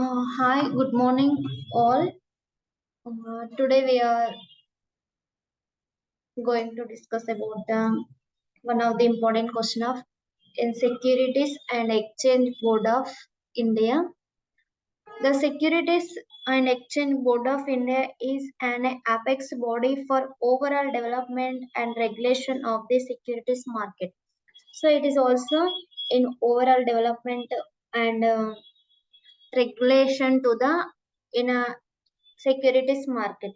Hi, good morning, all. Today we are going to discuss about one of the important question of Securities and Exchange Board of India. The Securities and Exchange Board of India is an apex body for overall development and regulation of the securities market. So it is also in overall development and regulation to the in a securities market.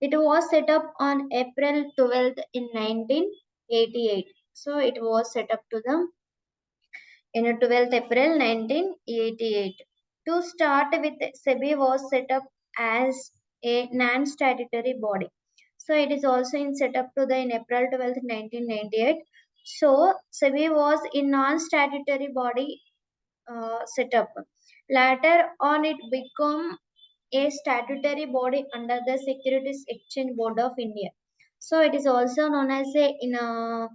It was set up on April 12th in 1988. So it was set up to the in 12th April 1988. To start with, SEBI was set up as a non-statutory body. So it is also in set up to the in April 12th 1998. So SEBI was in non-statutory body set up. Later on, it became a statutory body under the Securities Exchange Board of India. So it is also known as a in a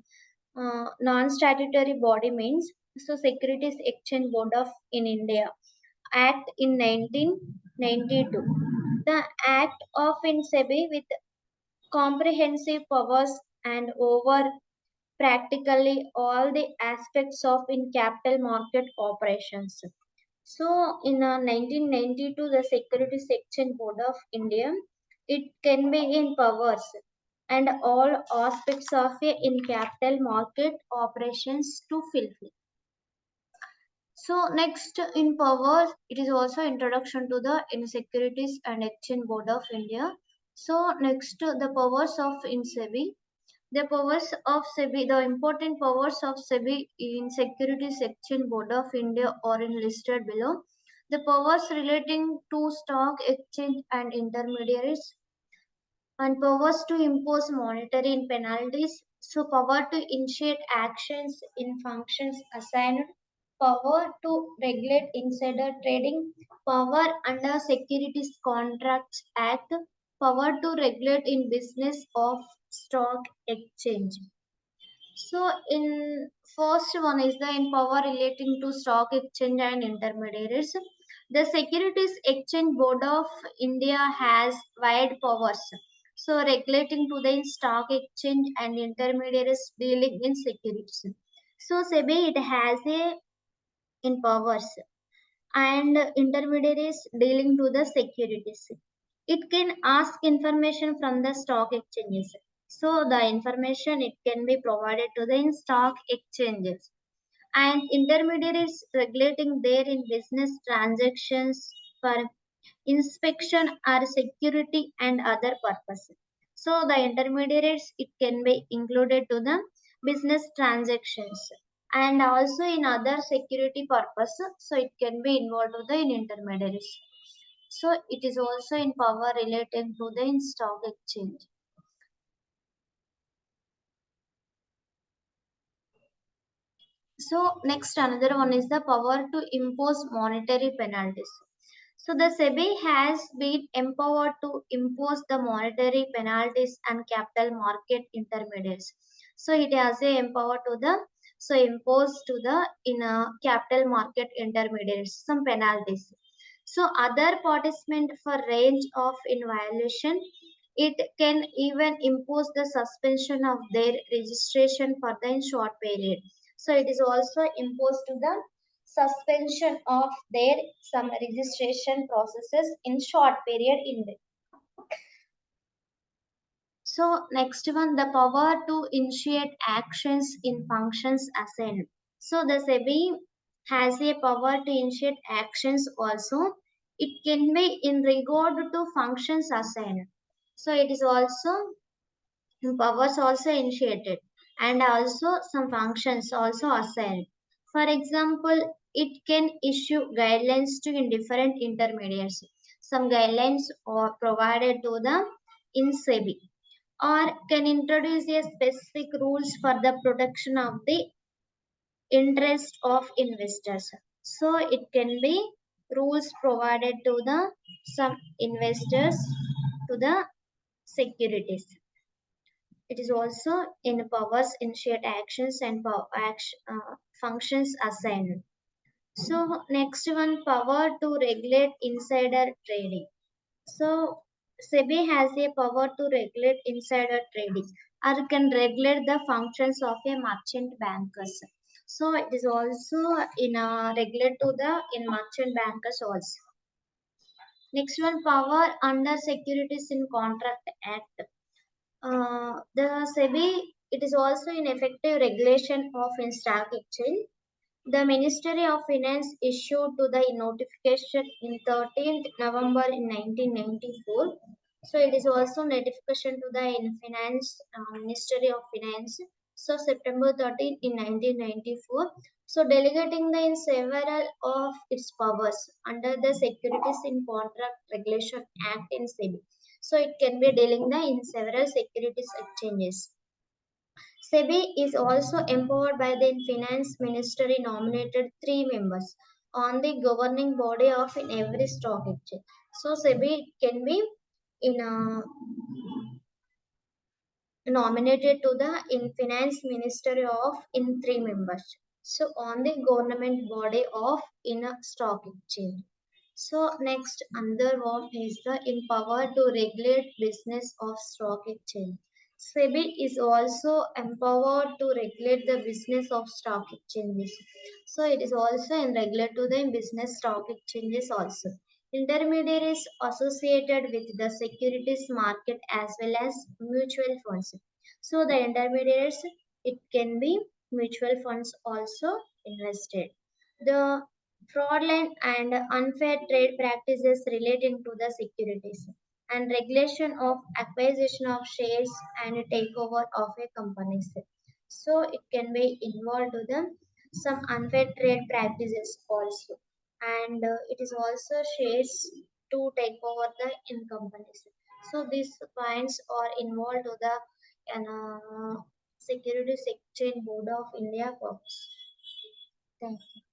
non-statutory body means so Securities Exchange Board of in India Act in 1992. The Act of in SEBI with comprehensive powers and over practically all the aspects of in capital market operations. So in 1992, the Securities Exchange Board of India, it can be in powers and all aspects of a in capital market operations to fulfill. So next in powers, it is also introduction to the in Securities and Exchange Board of India. So next the powers of in SEBI. The powers of SEBI, the important powers of SEBI in Securities Exchange Board of India are listed below. The powers relating to stock exchange and intermediaries and powers to impose monetary penalties. So power to initiate actions in functions assigned, power to regulate insider trading, power under Securities Contracts Act, power to regulate in business of stock exchange. So in first one is the in power relating to stock exchange and intermediaries. The Securities Exchange Board of India has wide powers. So regulating to the stock exchange and intermediaries dealing in securities. So SEBI it has a in powers and intermediaries dealing to the securities. It can ask information from the stock exchanges. So the information it can be provided to the stock exchanges and intermediaries regulating their in business transactions for inspection or security and other purposes. So the intermediaries it can be included to the business transactions and also in other security purpose. So it can be involved to the in intermediaries. So it is also in power related to the in stock exchange. So next another one is the power to impose monetary penalties. So the SEBI has been empowered to impose the monetary penalties and capital market intermediaries. So it has a empower to the so impose to the in a capital market intermediaries some penalties. So other participant for range of in violation, it can even impose the suspension of their registration for the short period. So it is also imposed to the suspension of their some registration processes in short period in the. So next one, the power to initiate actions in functions assigned. So the SEBI has a power to initiate actions also. It can be in regard to functions assigned. So it is also powers also initiated and also some functions also assigned. For example, it can issue guidelines to different intermediaries. Some guidelines are provided to the in SEBI or can introduce a specific rules for the protection of the interest of investors. So it can be rules provided to the some investors to the securities. It is also in powers initiate actions and functions assigned. So next one, power to regulate insider trading. So SEBI has a power to regulate insider trading or can regulate the functions of a merchant bankers. So it is also in a regulate to the in merchant bankers also. Next one, power under Securities in Contract Act. The SEBI, it is also in effective regulation of in stock exchange. The Ministry of Finance issued to the notification in 13th November in 1994. So it is also notification to the in Finance Ministry of Finance. So September 13th in 1994. So delegating the in several of its powers under the Securities in Contract Regulation Act in SEBI. So it can be dealing the in several securities exchanges. SEBI is also empowered by the Finance Ministry nominated three members on the governing body of in every stock exchange. So SEBI can be in nominated to the in finance ministry of in three members. So on the government body of in a stock exchange. So next another one is the empower to regulate business of stock exchange. SEBI is also empowered to regulate the business of stock exchanges. So it is also in regulate to the business stock exchanges also. Intermediaries associated with the securities market as well as mutual funds. So the intermediaries, it can be mutual funds also invested. The fraudulent and unfair trade practices relating to the securities and regulation of acquisition of shares and takeover of a companies. So it can be involved to them some unfair trade practices also, and it is also shares to take over the in companies. So these points are involved to the Securities Exchange Board of India purpose. Thank you.